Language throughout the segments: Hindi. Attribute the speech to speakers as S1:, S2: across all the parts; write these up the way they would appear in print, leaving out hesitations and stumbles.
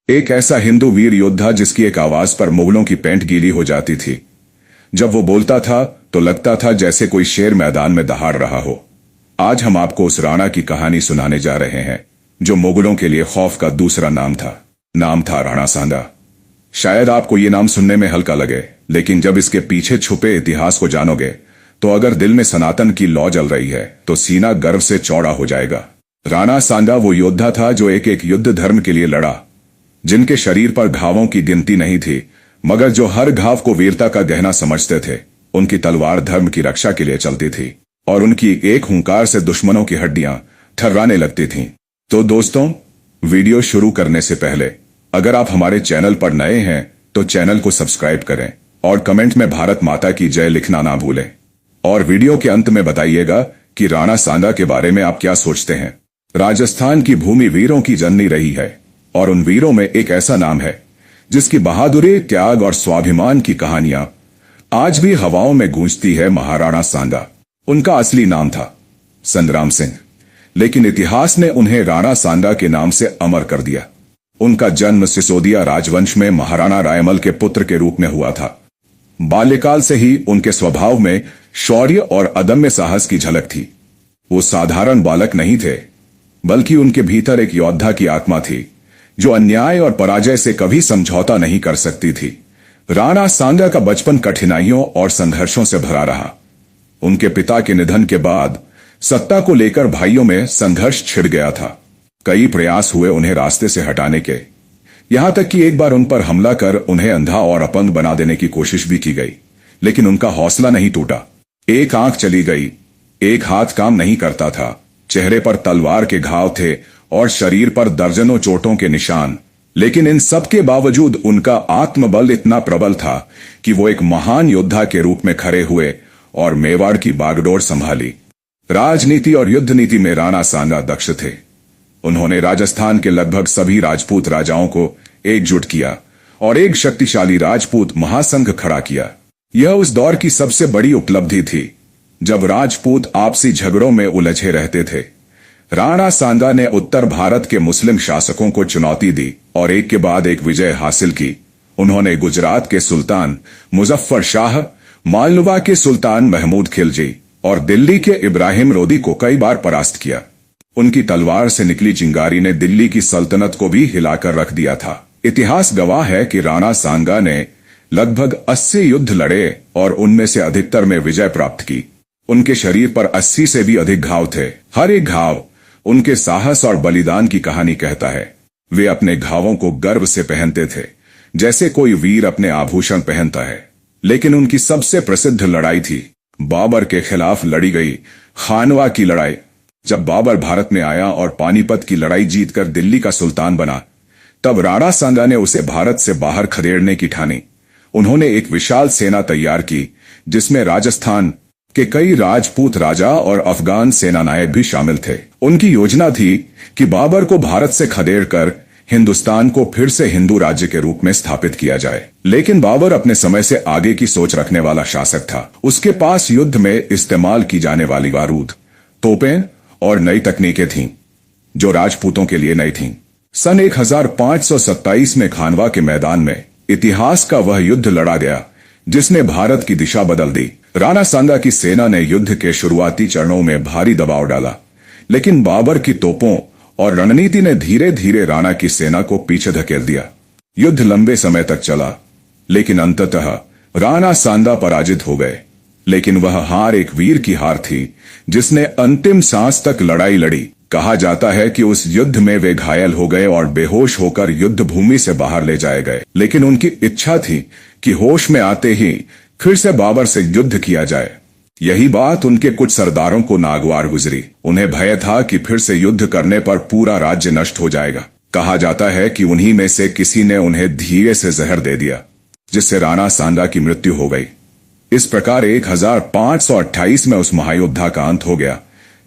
S1: एक ऐसा हिंदू वीर योद्धा जिसकी एक आवाज पर मुगलों की पैंट गीली हो जाती थी। जब वो बोलता था तो लगता था जैसे कोई शेर मैदान में दहाड़ रहा हो। आज हम आपको उस राणा की कहानी सुनाने जा रहे हैं जो मुगलों के लिए खौफ का दूसरा नाम था। नाम था राणा सांगा। शायद आपको ये नाम सुनने में हल्का लगे, लेकिन जब इसके पीछे छुपे इतिहास को जानोगे तो अगर दिल में सनातन की लौ जल रही है तो सीना गर्व से चौड़ा हो जाएगा। राणा सांगा वो योद्धा था जो एक एक युद्ध धर्म के लिए लड़ा, जिनके शरीर पर घावों की गिनती नहीं थी, मगर जो हर घाव को वीरता का गहना समझते थे। उनकी तलवार धर्म की रक्षा के लिए चलती थी और उनकी एक हुंकार से दुश्मनों की हड्डियां थर्राने लगती थीं। तो दोस्तों, वीडियो शुरू करने से पहले अगर आप हमारे चैनल पर नए हैं तो चैनल को सब्सक्राइब करें और कमेंट में भारत माता की जय लिखना ना भूलें। और वीडियो के अंत में बताइएगा कि राणा सांगा के बारे में आप क्या सोचते हैं। राजस्थान की भूमि वीरों की जननी रही है और उन वीरों में एक ऐसा नाम है जिसकी बहादुरी, त्याग और स्वाभिमान की कहानियां आज भी हवाओं में गूंजती है। महाराणा सांगा। उनका असली नाम था संग्राम सिंह, लेकिन इतिहास ने उन्हें राणा सांगा के नाम से अमर कर दिया। उनका जन्म सिसोदिया राजवंश में महाराणा रायमल के पुत्र के रूप में हुआ था। बाल्यकाल से ही उनके स्वभाव में शौर्य और अदम्य साहस की झलक थी। वो साधारण बालक नहीं थे, बल्कि उनके भीतर एक योद्धा की आत्मा थी जो अन्याय और पराजय से कभी समझौता नहीं कर सकती थी। राणा सांगा का बचपन कठिनाइयों और संघर्षों से भरा रहा। उनके पिता के निधन के बाद सत्ता को लेकर भाइयों में संघर्ष छिड़ गया था। कई प्रयास हुए उन्हें रास्ते से हटाने के, यहां तक कि एक बार उन पर हमला कर उन्हें अंधा और अपंग बना देने की कोशिश भी की गई, लेकिन उनका हौसला नहीं टूटा। एक आंख चली गई, एक हाथ काम नहीं करता था, चेहरे पर तलवार के घाव थे और शरीर पर दर्जनों चोटों के निशान, लेकिन इन सब के बावजूद उनका आत्मबल इतना प्रबल था कि वो एक महान योद्धा के रूप में खड़े हुए और मेवाड़ की बागडोर संभाली। राजनीति और युद्ध नीति में राणा सांगा दक्ष थे। उन्होंने राजस्थान के लगभग सभी राजपूत राजाओं को एकजुट किया और एक शक्तिशाली राजपूत महासंघ खड़ा किया। यह उस दौर की सबसे बड़ी उपलब्धि थी जब राजपूत आपसी झगड़ों में उलझे रहते थे। राणा सांगा ने उत्तर भारत के मुस्लिम शासकों को चुनौती दी और एक के बाद एक विजय हासिल की। उन्होंने गुजरात के सुल्तान मुजफ्फर शाह, मालवा के सुल्तान महमूद खिलजी और दिल्ली के इब्राहिम लोदी को कई बार परास्त किया। उनकी तलवार से निकली चिंगारी ने दिल्ली की सल्तनत को भी हिलाकर रख दिया था। इतिहास गवाह है कि राणा सांगा ने लगभग 80 युद्ध लड़े और उनमें से अधिकतर में विजय प्राप्त की। उनके शरीर पर 80 से भी अधिक घाव थे। हर एक घाव उनके साहस और बलिदान की कहानी कहता है। वे अपने घावों को गर्व से पहनते थे, जैसे कोई वीर अपने आभूषण पहनता है। लेकिन उनकी सबसे प्रसिद्ध लड़ाई थी बाबर के खिलाफ लड़ी गई खानवा की लड़ाई। जब बाबर भारत में आया और पानीपत की लड़ाई जीतकर दिल्ली का सुल्तान बना, तब राणा सांगा ने उसे भारत से बाहर खदेड़ने की ठानी। उन्होंने एक विशाल सेना तैयार की जिसमें राजस्थान के कई राजपूत राजा और अफगान सेनानायक भी शामिल थे। उनकी योजना थी कि बाबर को भारत से खदेड़कर हिंदुस्तान को फिर से हिंदू राज्य के रूप में स्थापित किया जाए। लेकिन बाबर अपने समय से आगे की सोच रखने वाला शासक था। उसके पास युद्ध में इस्तेमाल की जाने वाली बारूद, तोपें और नई तकनीकें थीं जो राजपूतों के लिए नई थीं। सन 1527 में खानवा के मैदान में इतिहास का वह युद्ध लड़ा गया जिसने भारत की दिशा बदल दी। राणा सांगा की सेना ने युद्ध के शुरुआती चरणों में भारी दबाव डाला, लेकिन बाबर की तोपों और रणनीति ने धीरे धीरे राणा की सेना को पीछे धकेल दिया। युद्ध लंबे समय तक चला, लेकिन अंततः राणा सांगा पराजित हो गए। लेकिन वह हार एक वीर की हार थी जिसने अंतिम सांस तक लड़ाई लड़ी। कहा जाता है कि उस युद्ध में वे घायल हो गए और बेहोश होकर युद्ध भूमि से बाहर ले जाए गए, लेकिन उनकी इच्छा थी कि होश में आते ही फिर से बाबर से युद्ध किया जाए। यही बात उनके कुछ सरदारों को नागवार गुजरी। उन्हें भय था कि फिर से युद्ध करने पर पूरा राज्य नष्ट हो जाएगा। कहा जाता है कि उन्हीं में से किसी ने उन्हें धीरे से जहर दे दिया, जिससे राणा सांगा की मृत्यु हो गई। इस प्रकार 1528 में उस महायोद्धा का अंत हो गया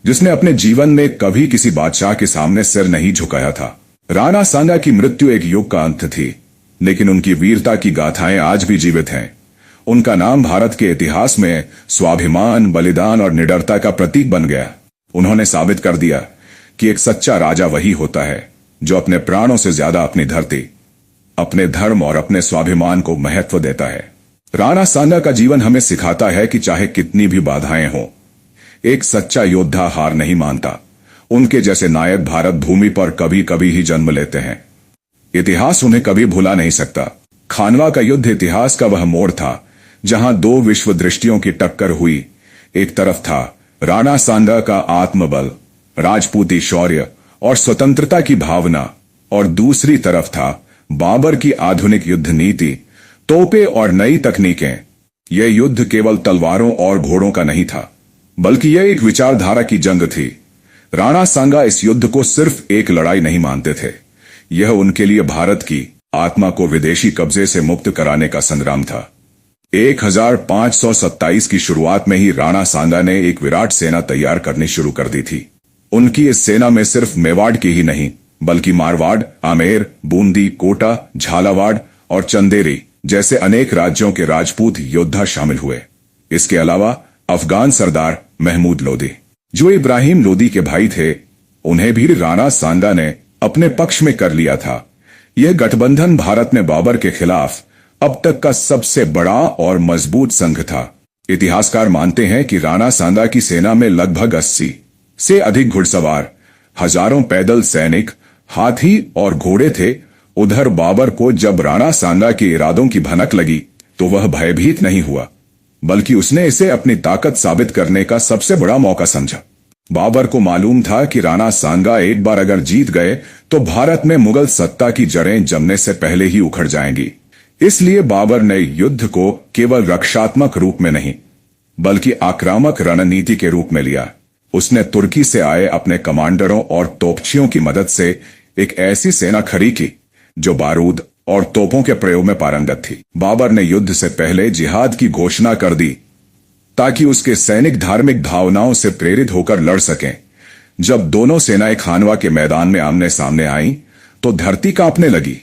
S1: जिसने अपने जीवन में कभी किसी बादशाह के सामने सिर नहीं झुकाया था। राणा सांगा की मृत्यु एक युग का अंत थी, लेकिन उनकी वीरता की गाथाएं आज भी जीवित हैं। उनका नाम भारत के इतिहास में स्वाभिमान, बलिदान और निडरता का प्रतीक बन गया। उन्होंने साबित कर दिया कि एक सच्चा राजा वही होता है जो अपने प्राणों से ज्यादा अपनी धरती अपने धर्म और अपने स्वाभिमान को महत्व देता है। राणा सांगा का जीवन हमें सिखाता है कि चाहे कितनी भी बाधाएं हों, एक सच्चा योद्धा हार नहीं मानता। उनके जैसे नायक भारत भूमि पर कभी कभी ही जन्म लेते हैं। इतिहास उन्हें कभी भुला नहीं सकता। खानवा का युद्ध इतिहास का वह मोड़ था जहां दो विश्व दृष्टियों की टक्कर हुई। एक तरफ था राणा सांगा का आत्मबल, राजपूती शौर्य और स्वतंत्रता की भावना, और दूसरी तरफ था बाबर की आधुनिक युद्ध नीति, तोपें और नई तकनीकें। यह युद्ध केवल तलवारों और घोड़ों का नहीं था, बल्कि यह एक विचारधारा की जंग थी। राणा सांगा इस युद्ध को सिर्फ एक लड़ाई नहीं मानते थे, यह उनके लिए भारत की आत्मा को विदेशी कब्जे से मुक्त कराने का संग्राम था। 1527 की शुरुआत में ही राणा सांगा ने एक विराट सेना तैयार करनी शुरू कर दी थी। उनकी इस सेना में सिर्फ मेवाड़ की ही नहीं, बल्कि मारवाड़, आमेर, बूंदी, कोटा, झालावाड़ और चंदेरी जैसे अनेक राज्यों के राजपूत योद्धा शामिल हुए। इसके अलावा अफगान सरदार महमूद लोदी, जो इब्राहिम लोदी के भाई थे, उन्हें भी राणा सांगा ने अपने पक्ष में कर लिया था। यह गठबंधन भारत में बाबर के खिलाफ अब तक का सबसे बड़ा और मजबूत संघ था। इतिहासकार मानते हैं कि राणा सांगा की सेना में लगभग 80 से अधिक घुड़सवार, हजारों पैदल सैनिक, हाथी और घोड़े थे। उधर बाबर को जब राणा सांगा के इरादों की भनक लगी तो वह भयभीत नहीं हुआ, बल्कि उसने इसे अपनी ताकत साबित करने का सबसे बड़ा मौका समझा। बाबर को मालूम था कि राणा सांगा एक बार अगर जीत गए तो भारत में मुगल सत्ता की जड़ें जमने से पहले ही उखड़ जाएंगी। इसलिए बाबर ने युद्ध को केवल रक्षात्मक रूप में नहीं, बल्कि आक्रामक रणनीति के रूप में लिया। उसने तुर्की से आए अपने कमांडरों और तोपचियों की मदद से एक ऐसी सेना खड़ी की जो बारूद और तोपों के प्रयोग में पारंगत थी। बाबर ने युद्ध से पहले जिहाद की घोषणा कर दी ताकि उसके सैनिक धार्मिक भावनाओं से प्रेरित होकर लड़ सकें। जब दोनों सेनाएं खानवा के मैदान में आमने सामने आईं, तो धरती कांपने लगी।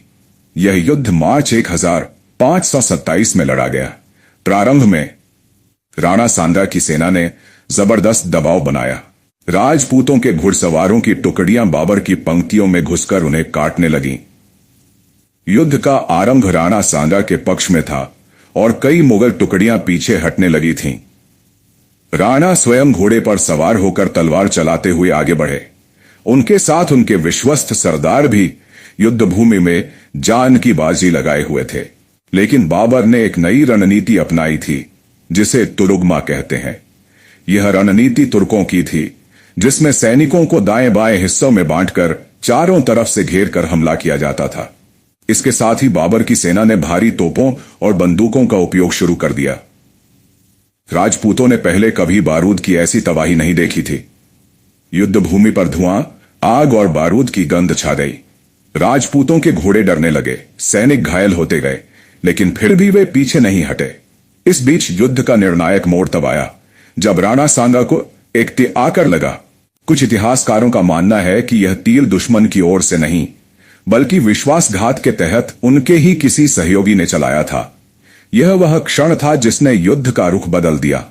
S1: यह युद्ध मार्च 1527 में लड़ा गया। प्रारंभ में राणा सांगा की सेना ने जबरदस्त दबाव बनाया। राजपूतों के घुड़सवारों की टुकड़ियां बाबर की पंक्तियों में घुसकर उन्हें काटने लगीं। युद्ध का आरंभ राणा सांगा के पक्ष में था और कई मुगल टुकड़ियां पीछे हटने लगी थीं। राणा स्वयं घोड़े पर सवार होकर तलवार चलाते हुए आगे बढ़े। उनके साथ उनके विश्वस्त सरदार भी युद्ध भूमि में जान की बाजी लगाए हुए थे। लेकिन बाबर ने एक नई रणनीति अपनाई थी, जिसे तुरुगमा कहते हैं। यह रणनीति तुर्कों की थी, जिसमें सैनिकों को दाएं बाएं हिस्सों में बांटकर चारों तरफ से घेर कर हमला किया जाता था। इसके साथ ही बाबर की सेना ने भारी तोपों और बंदूकों का उपयोग शुरू कर दिया। राजपूतों ने पहले कभी बारूद की ऐसी तबाही नहीं देखी थी। युद्ध भूमि पर धुआं, आग और बारूद की गंध छा गई। राजपूतों के घोड़े डरने लगे, सैनिक घायल होते गए, लेकिन फिर भी वे पीछे नहीं हटे। इस बीच युद्ध का निर्णायक मोड़ तब आया जब राणा सांगा को एक तीर आकर लगा। कुछ इतिहासकारों का मानना है कि यह तीर दुश्मन की ओर से नहीं, बल्कि विश्वासघात के तहत उनके ही किसी सहयोगी ने चलाया था। यह वह क्षण था जिसने युद्ध का रुख बदल दिया।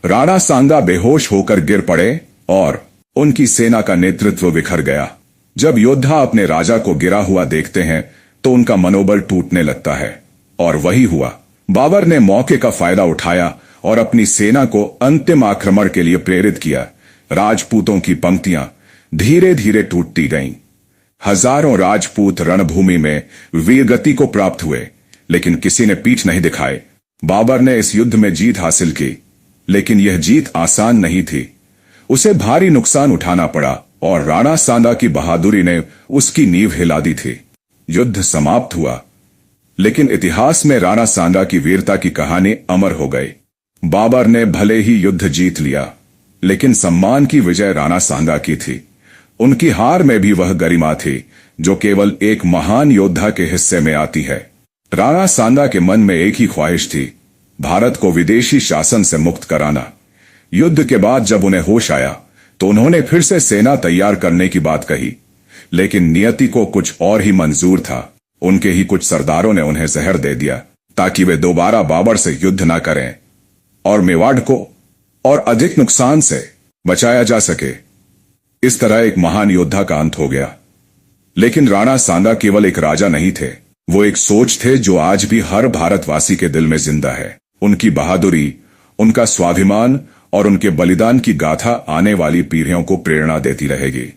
S1: राणा सांगा बेहोश होकर गिर पड़े और उनकी सेना का नेतृत्व बिखर गया। जब योद्धा अपने राजा को गिरा हुआ देखते हैं तो उनका मनोबल टूटने लगता है, और वही हुआ। बाबर ने मौके का फायदा उठाया और अपनी सेना को अंतिम आक्रमण के लिए प्रेरित किया। राजपूतों की पंक्तियां धीरे धीरे टूटती गईं। हजारों राजपूत रणभूमि में वीरगति को प्राप्त हुए, लेकिन किसी ने पीठ नहीं दिखाए। बाबर ने इस युद्ध में जीत हासिल की, लेकिन यह जीत आसान नहीं थी। उसे भारी नुकसान उठाना पड़ा और राणा सांगा की बहादुरी ने उसकी नींव हिला दी थी। युद्ध समाप्त हुआ, लेकिन इतिहास में राणा सांगा की वीरता की कहानी अमर हो गई। बाबर ने भले ही युद्ध जीत लिया, लेकिन सम्मान की विजय राणा सांगा की थी। उनकी हार में भी वह गरिमा थी जो केवल एक महान योद्धा के हिस्से में आती है। राणा सांगा के मन में एक ही ख्वाहिश थी, भारत को विदेशी शासन से मुक्त कराना। युद्ध के बाद जब उन्हें होश आया तो उन्होंने फिर से सेना तैयार करने की बात कही, लेकिन नियति को कुछ और ही मंजूर था। उनके ही कुछ सरदारों ने उन्हें जहर दे दिया ताकि वे दोबारा बाबर से युद्ध न करें और मेवाड़ को और अधिक नुकसान से बचाया जा सके। इस तरह एक महान योद्धा का अंत हो गया। लेकिन राणा सांगा केवल एक राजा नहीं थे, वो एक सोच थे जो आज भी हर भारतवासी के दिल में जिंदा है। उनकी बहादुरी, उनका स्वाभिमान और उनके बलिदान की गाथा आने वाली पीढ़ियों को प्रेरणा देती रहेगी।